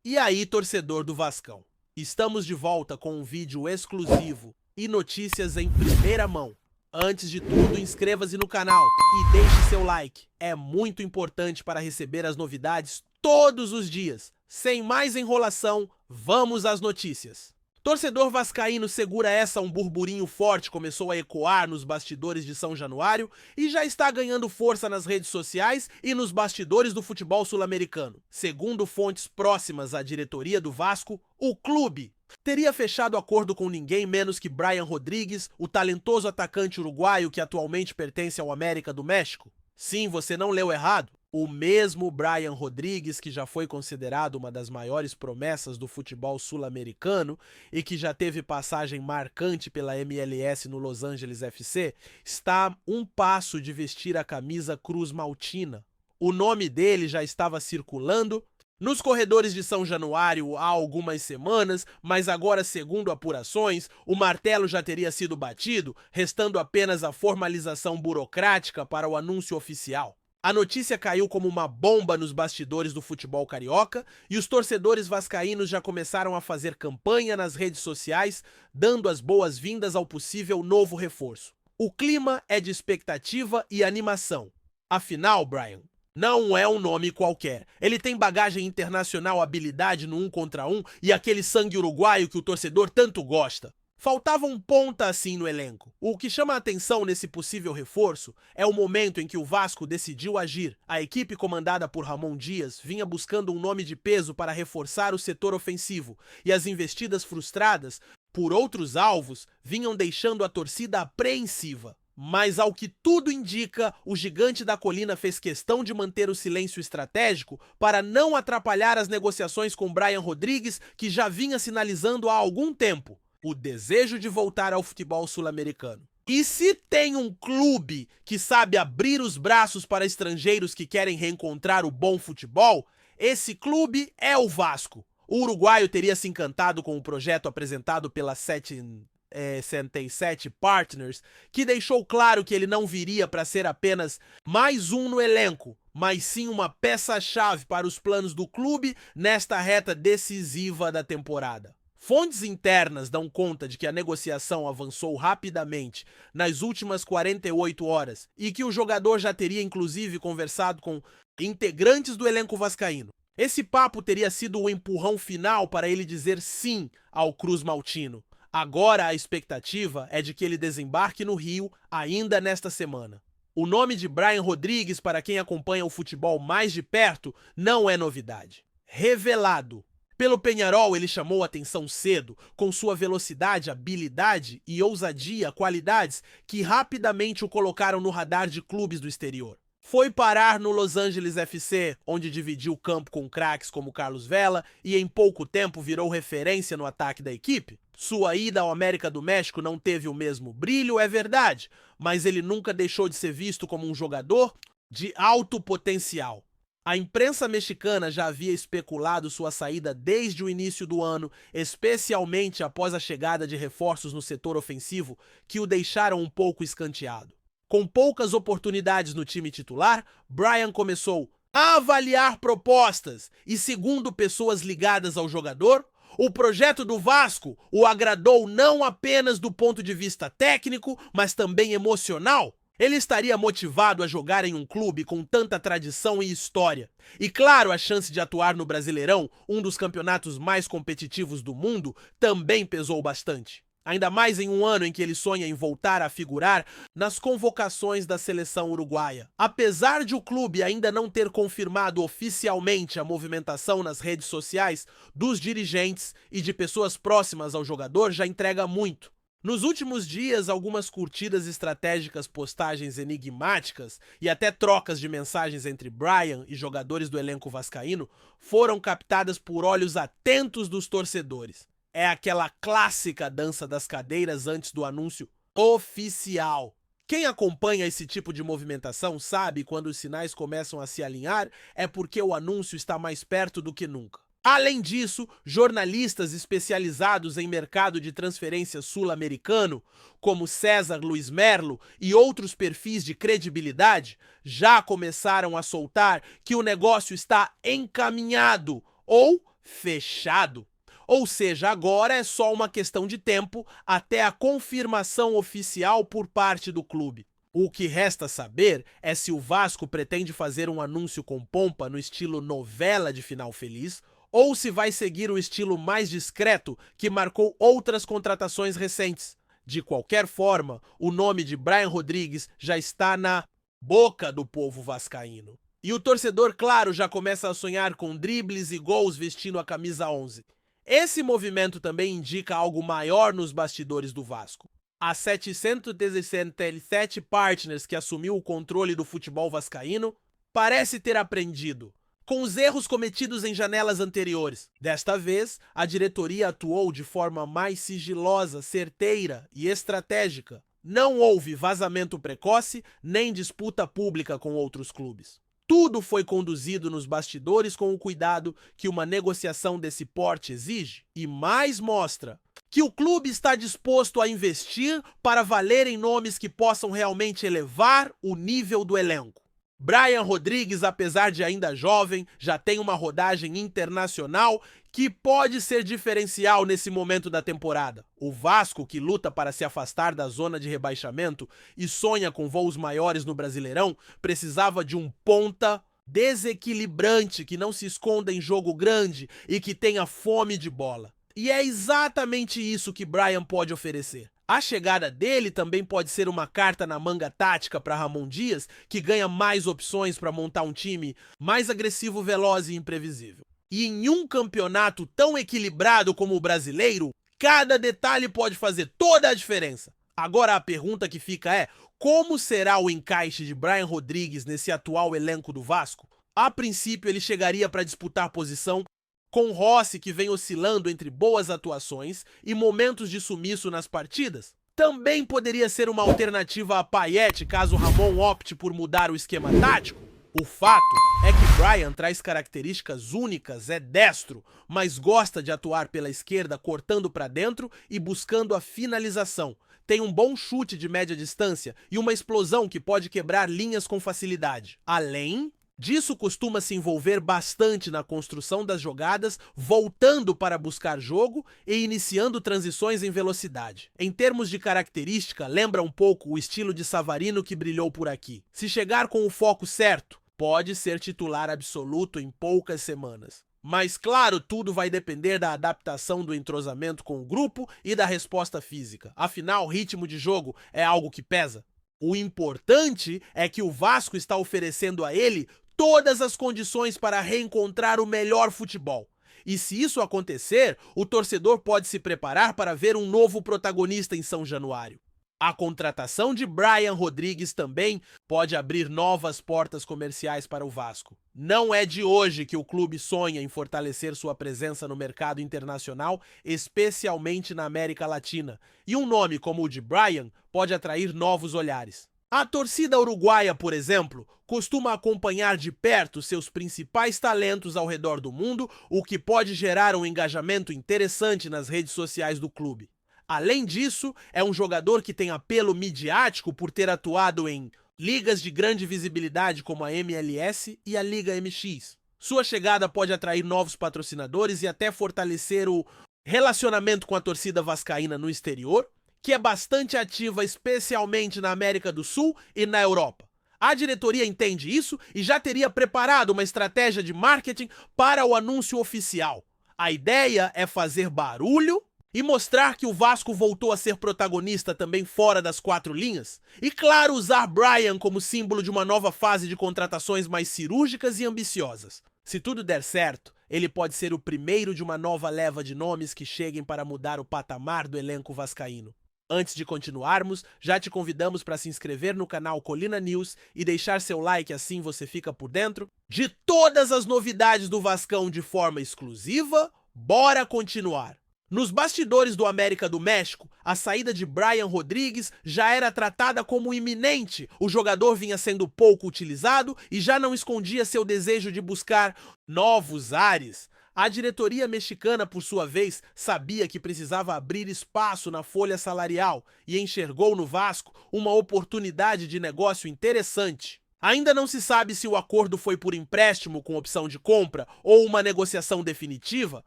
E aí, torcedor do Vascão? Estamos de volta com um vídeo exclusivo e notícias em primeira mão. Antes de tudo, inscreva-se no canal e deixe seu like. É muito importante para receber as novidades todos os dias. Sem mais enrolação, vamos às notícias. Torcedor vascaíno segura essa, um burburinho forte começou a ecoar nos bastidores de São Januário e já está ganhando força nas redes sociais e nos bastidores do futebol sul-americano. Segundo fontes próximas à diretoria do Vasco, o clube teria fechado acordo com ninguém menos que Brian Rodrigues, o talentoso atacante uruguaio que atualmente pertence ao América do México. Sim, você não leu errado. O mesmo Brian Rodrigues, que já foi considerado uma das maiores promessas do futebol sul-americano e que já teve passagem marcante pela MLS no Los Angeles FC, está a um passo de vestir a camisa Cruz Maltina. O nome dele já estava circulando nos corredores de São Januário há algumas semanas, mas agora, segundo apurações, o martelo já teria sido batido, restando apenas a formalização burocrática para o anúncio oficial. A notícia caiu como uma bomba nos bastidores do futebol carioca e os torcedores vascaínos já começaram a fazer campanha nas redes sociais, dando as boas-vindas ao possível novo reforço. O clima é de expectativa e animação. Afinal, Brian não é um nome qualquer. Ele tem bagagem internacional, habilidade no 1 contra 1 e aquele sangue uruguaio que o torcedor tanto gosta. Faltava um ponta assim no elenco. O que chama a atenção nesse possível reforço é o momento em que o Vasco decidiu agir. A equipe comandada por Ramon Dias vinha buscando um nome de peso para reforçar o setor ofensivo, e as investidas frustradas por outros alvos vinham deixando a torcida apreensiva. Mas, ao que tudo indica, o gigante da colina fez questão de manter o silêncio estratégico para não atrapalhar as negociações com Brian Rodrigues, que já vinha sinalizando há algum tempo o desejo de voltar ao futebol sul-americano. E se tem um clube que sabe abrir os braços para estrangeiros que querem reencontrar o bom futebol, esse clube é o Vasco. O uruguaio teria se encantado com o projeto apresentado pela 77 Partners, que deixou claro que ele não viria para ser apenas mais um no elenco, mas sim uma peça-chave para os planos do clube nesta reta decisiva da temporada. Fontes internas dão conta de que a negociação avançou rapidamente nas últimas 48 horas e que o jogador já teria inclusive conversado com integrantes do elenco vascaíno. Esse papo teria sido o empurrão final para ele dizer sim ao Cruz Maltino. Agora a expectativa é de que ele desembarque no Rio ainda nesta semana. O nome de Brian Rodrigues, para quem acompanha o futebol mais de perto, não é novidade. Revelado pelo Peñarol, ele chamou atenção cedo, com sua velocidade, habilidade e ousadia, qualidades que rapidamente o colocaram no radar de clubes do exterior. Foi parar no Los Angeles FC, onde dividiu o campo com craques como Carlos Vela e em pouco tempo virou referência no ataque da equipe. Sua ida ao América do México não teve o mesmo brilho, é verdade, mas ele nunca deixou de ser visto como um jogador de alto potencial. A imprensa mexicana já havia especulado sua saída desde o início do ano, especialmente após a chegada de reforços no setor ofensivo que o deixaram um pouco escanteado. Com poucas oportunidades no time titular, Brian começou a avaliar propostas e, segundo pessoas ligadas ao jogador, o projeto do Vasco o agradou não apenas do ponto de vista técnico, mas também emocional. Ele estaria motivado a jogar em um clube com tanta tradição e história. E claro, a chance de atuar no Brasileirão, um dos campeonatos mais competitivos do mundo, também pesou bastante. Ainda mais em um ano em que ele sonha em voltar a figurar nas convocações da seleção uruguaia. Apesar de o clube ainda não ter confirmado oficialmente a movimentação nas redes sociais, dos dirigentes e de pessoas próximas ao jogador já entrega muito. Nos últimos dias, algumas curtidas estratégicas, postagens enigmáticas e até trocas de mensagens entre Brian e jogadores do elenco vascaíno foram captadas por olhos atentos dos torcedores. É aquela clássica dança das cadeiras antes do anúncio oficial. Quem acompanha esse tipo de movimentação sabe que quando os sinais começam a se alinhar é porque o anúncio está mais perto do que nunca. Além disso, jornalistas especializados em mercado de transferência sul-americano, como César Luiz Merlo e outros perfis de credibilidade, já começaram a soltar que o negócio está encaminhado ou fechado. Ou seja, agora é só uma questão de tempo até a confirmação oficial por parte do clube. O que resta saber é se o Vasco pretende fazer um anúncio com pompa no estilo novela de final feliz ou se vai seguir o estilo mais discreto que marcou outras contratações recentes. De qualquer forma, o nome de Brian Rodrigues já está na boca do povo vascaíno. E o torcedor, claro, já começa a sonhar com dribles e gols vestindo a camisa 11. Esse movimento também indica algo maior nos bastidores do Vasco. A 717 Partners, que assumiu o controle do futebol vascaíno, parece ter aprendido com os erros cometidos em janelas anteriores. Desta vez, a diretoria atuou de forma mais sigilosa, certeira e estratégica. Não houve vazamento precoce nem disputa pública com outros clubes. Tudo foi conduzido nos bastidores com o cuidado que uma negociação desse porte exige e mais mostra que o clube está disposto a investir para valer em nomes que possam realmente elevar o nível do elenco. Brian Rodrigues, apesar de ainda jovem, já tem uma rodagem internacional que pode ser diferencial nesse momento da temporada. O Vasco, que luta para se afastar da zona de rebaixamento e sonha com voos maiores no Brasileirão, precisava de um ponta desequilibrante que não se esconda em jogo grande e que tenha fome de bola. E é exatamente isso que Brian pode oferecer. A chegada dele também pode ser uma carta na manga tática para Ramon Dias, que ganha mais opções para montar um time mais agressivo, veloz e imprevisível. E em um campeonato tão equilibrado como o brasileiro, cada detalhe pode fazer toda a diferença. Agora a pergunta que fica é: como será o encaixe de Brian Rodrigues nesse atual elenco do Vasco? A princípio ele chegaria para disputar posição com Rossi, que vem oscilando entre boas atuações e momentos de sumiço nas partidas. Também poderia ser uma alternativa a Payet caso Ramon opte por mudar o esquema tático. O fato é que Brian traz características únicas, é destro, mas gosta de atuar pela esquerda cortando para dentro e buscando a finalização. Tem um bom chute de média distância e uma explosão que pode quebrar linhas com facilidade. Além disso, costuma se envolver bastante na construção das jogadas, voltando para buscar jogo e iniciando transições em velocidade. Em termos de característica, lembra um pouco o estilo de Savarino que brilhou por aqui. Se chegar com o foco certo, pode ser titular absoluto em poucas semanas. Mas claro, tudo vai depender da adaptação do entrosamento com o grupo e da resposta física. Afinal, o ritmo de jogo é algo que pesa. O importante é que o Vasco está oferecendo a ele todas as condições para reencontrar o melhor futebol. E se isso acontecer, o torcedor pode se preparar para ver um novo protagonista em São Januário. A contratação de Brian Rodrigues também pode abrir novas portas comerciais para o Vasco. Não é de hoje que o clube sonha em fortalecer sua presença no mercado internacional, especialmente na América Latina. E um nome como o de Brian pode atrair novos olhares. A torcida uruguaia, por exemplo, costuma acompanhar de perto seus principais talentos ao redor do mundo, o que pode gerar um engajamento interessante nas redes sociais do clube. Além disso, é um jogador que tem apelo midiático por ter atuado em ligas de grande visibilidade como a MLS e a Liga MX. Sua chegada pode atrair novos patrocinadores e até fortalecer o relacionamento com a torcida vascaína no exterior, que é bastante ativa especialmente na América do Sul e na Europa. A diretoria entende isso e já teria preparado uma estratégia de marketing para o anúncio oficial. A ideia é fazer barulho e mostrar que o Vasco voltou a ser protagonista também fora das quatro linhas. E claro, usar Brian como símbolo de uma nova fase de contratações mais cirúrgicas e ambiciosas. Se tudo der certo, ele pode ser o primeiro de uma nova leva de nomes que cheguem para mudar o patamar do elenco vascaíno. Antes de continuarmos, já te convidamos para se inscrever no canal Colina News e deixar seu like, assim você fica por dentro de todas as novidades do Vascão de forma exclusiva. Bora continuar! Nos bastidores do América do México, a saída de Brian Rodrigues já era tratada como iminente. O jogador vinha sendo pouco utilizado e já não escondia seu desejo de buscar novos ares. A diretoria mexicana, por sua vez, sabia que precisava abrir espaço na folha salarial e enxergou no Vasco uma oportunidade de negócio interessante. Ainda não se sabe se o acordo foi por empréstimo com opção de compra ou uma negociação definitiva,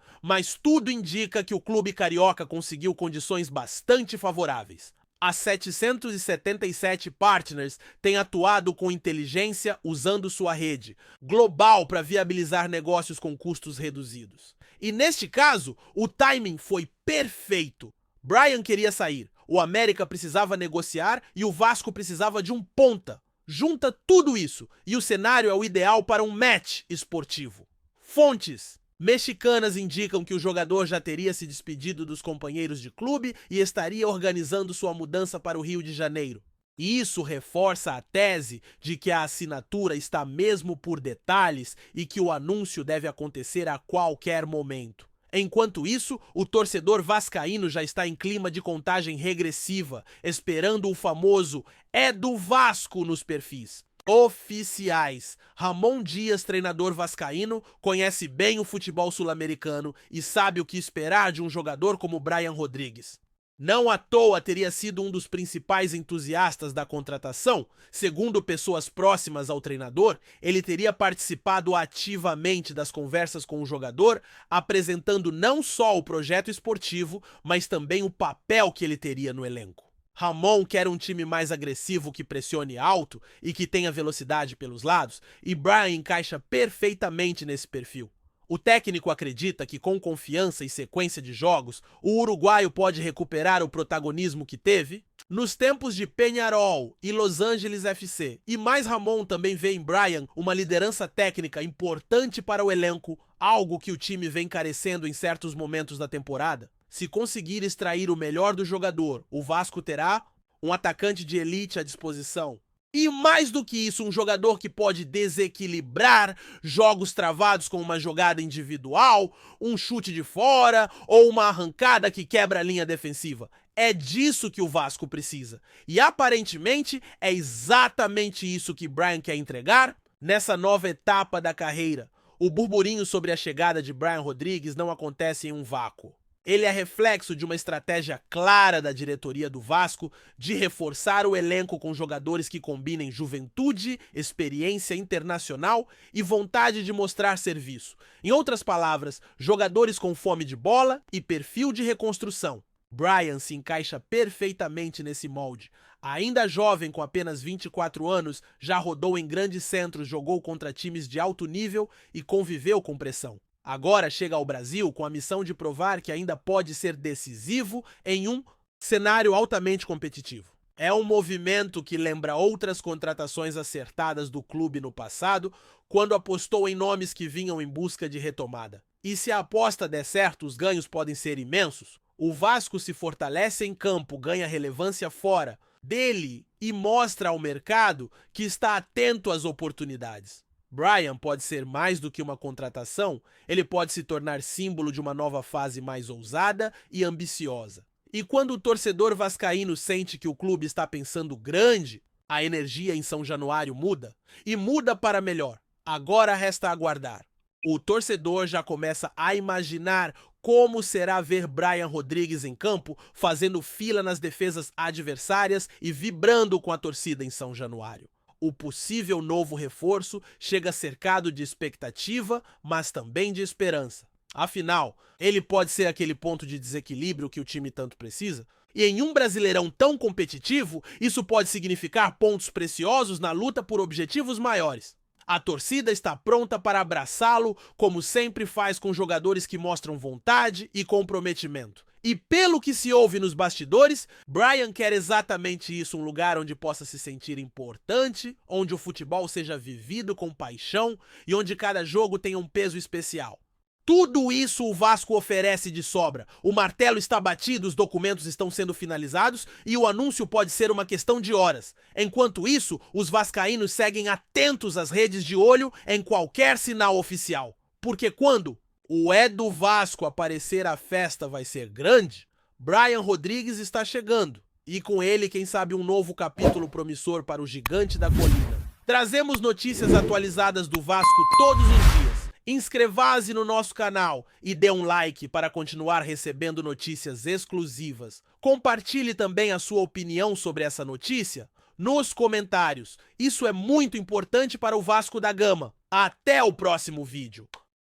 mas tudo indica que o clube carioca conseguiu condições bastante favoráveis. A 777 Partners tem atuado com inteligência usando sua rede global para viabilizar negócios com custos reduzidos. E neste caso, o timing foi perfeito. Bryan queria sair, o América precisava negociar e o Vasco precisava de um ponta. Junta tudo isso e o cenário é o ideal para um match esportivo. Fontes mexicanas indicam que o jogador já teria se despedido dos companheiros de clube e estaria organizando sua mudança para o Rio de Janeiro. E isso reforça a tese de que a assinatura está mesmo por detalhes e que o anúncio deve acontecer a qualquer momento. Enquanto isso, o torcedor vascaíno já está em clima de contagem regressiva, esperando o famoso "é do Vasco" nos perfis oficiais. Ramon Dias, treinador vascaíno, conhece bem o futebol sul-americano e sabe o que esperar de um jogador como Bryan Rodrigues. Não à toa teria sido um dos principais entusiastas da contratação. Segundo pessoas próximas ao treinador, ele teria participado ativamente das conversas com o jogador, apresentando não só o projeto esportivo, mas também o papel que ele teria no elenco. Ramon quer um time mais agressivo que pressione alto e que tenha velocidade pelos lados, e Bryan encaixa perfeitamente nesse perfil. O técnico acredita que, com confiança e sequência de jogos, o uruguaio pode recuperar o protagonismo que teve nos tempos de Peñarol e Los Angeles FC. E mais, Ramon também vê em Bryan uma liderança técnica importante para o elenco, algo que o time vem carecendo em certos momentos da temporada. Se conseguir extrair o melhor do jogador, o Vasco terá um atacante de elite à disposição. E mais do que isso, um jogador que pode desequilibrar jogos travados com uma jogada individual, um chute de fora ou uma arrancada que quebra a linha defensiva. É disso que o Vasco precisa. E aparentemente é exatamente isso que Bryan quer entregar nessa nova etapa da carreira. O burburinho sobre a chegada de Bryan Rodrigues não acontece em um vácuo. Ele é reflexo de uma estratégia clara da diretoria do Vasco de reforçar o elenco com jogadores que combinem juventude, experiência internacional e vontade de mostrar serviço. Em outras palavras, jogadores com fome de bola e perfil de reconstrução. Bryan se encaixa perfeitamente nesse molde. Ainda jovem, com apenas 24 anos, já rodou em grandes centros, jogou contra times de alto nível e conviveu com pressão. Agora chega ao Brasil com a missão de provar que ainda pode ser decisivo em um cenário altamente competitivo. É um movimento que lembra outras contratações acertadas do clube no passado, quando apostou em nomes que vinham em busca de retomada. E se a aposta der certo, os ganhos podem ser imensos. O Vasco se fortalece em campo, ganha relevância fora dele e mostra ao mercado que está atento às oportunidades. Bryan pode ser mais do que uma contratação, ele pode se tornar símbolo de uma nova fase mais ousada e ambiciosa. E quando o torcedor vascaíno sente que o clube está pensando grande, a energia em São Januário muda, e muda para melhor. Agora resta aguardar. O torcedor já começa a imaginar como será ver Bryan Rodrigues em campo, fazendo fila nas defesas adversárias e vibrando com a torcida em São Januário. O possível novo reforço chega cercado de expectativa, mas também de esperança. Afinal, ele pode ser aquele ponto de desequilíbrio que o time tanto precisa? E em um Brasileirão tão competitivo, isso pode significar pontos preciosos na luta por objetivos maiores. A torcida está pronta para abraçá-lo, como sempre faz com jogadores que mostram vontade e comprometimento. E pelo que se ouve nos bastidores, Bryan quer exatamente isso, um lugar onde possa se sentir importante, onde o futebol seja vivido com paixão e onde cada jogo tenha um peso especial. Tudo isso o Vasco oferece de sobra. O martelo está batido, os documentos estão sendo finalizados e o anúncio pode ser uma questão de horas. Enquanto isso, os vascaínos seguem atentos às redes de olho em qualquer sinal oficial. Porque quando o "é do Vasco" aparecer, a festa vai ser grande. Bryan Rodrigues está chegando. E com ele, quem sabe, um novo capítulo promissor para o gigante da colina. Trazemos notícias atualizadas do Vasco todos os dias. Inscreva-se no nosso canal e dê um like para continuar recebendo notícias exclusivas. Compartilhe também a sua opinião sobre essa notícia nos comentários. Isso é muito importante para o Vasco da Gama. Até o próximo vídeo!